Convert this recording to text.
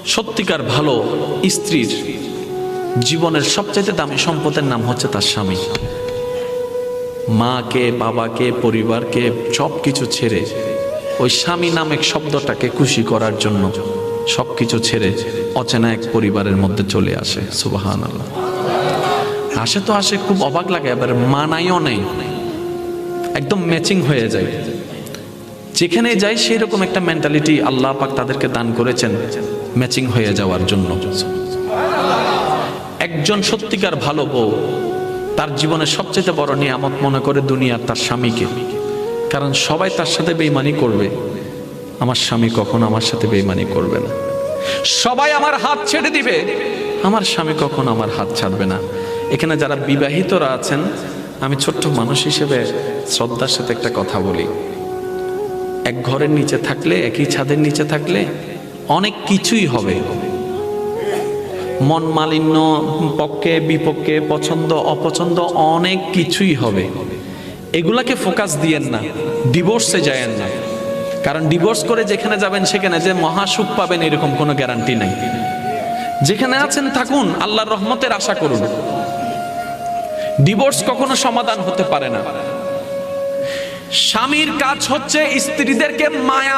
সত্যিকার ভালো স্ত্রীর জীবনের সবচাইতে দামি সম্পদের নাম হচ্ছে তার স্বামী। মাকে, বাবাকে, পরিবারকে সব কিছু ছেড়ে ওই স্বামী নামক শব্দটাকে খুশি করার জন্য সবকিছু ছেড়ে অচেনা এক পরিবারের মধ্যে চলে আসে। সুবহানাল্লাহ। আসে তো আসে, খুব অবাক লাগে, আবার মানাইও নেই, একদম ম্যাচিং হয়ে যায়। যেখানে যাই সেই রকম একটা মেন্টালিটি আল্লাহ পাক তাদেরকে দান করেছেন ম্যাচিং হয়ে যাওয়ার জন্য। একজন সত্যিকার ভালো বউ তার জীবনের সবচেয়ে বড় নিয়ামত মনে করে দুনিয়ার তার স্বামীকে। কারণ সবাই তার সাথে বেঈমানি করবে, আমার স্বামী কখনো আমার সাথে বেঈমানি করবে না। সবাই আমার হাত ছেড়ে দিবে, আমার স্বামী কখনো আমার হাত ছাড়বে না। এখানে যারা বিবাহিতরা আছেন, আমি ছোট্ট মানুষ হিসেবে শ্রদ্ধার সাথে একটা কথা বলি। এক ঘরের নিচে থাকলে, একই ছাদের নিচে থাকলে অনেক কিছুই হবে, মন মালিন্য, পক্ষে বিপক্ষে, পছন্দ অপছন্দ অনেক কিছুই হবে। এগুলাকে ফোকাস দিয়েন না, ডিভোর্সে যায়েন না। কারণ ডিভোর্স করে যেখানে যাবেন সেখানে যে মহাসুখ পাবেন এরকম কোনো গ্যারান্টি নাই। যেখানে আছেন থাকুন, আল্লাহর রহমতের আশা করুন। ডিভোর্স কখনো সমাধান হতে পারে না। স্বামীর কাজ হচ্ছে স্ত্রীদেরকে মায়া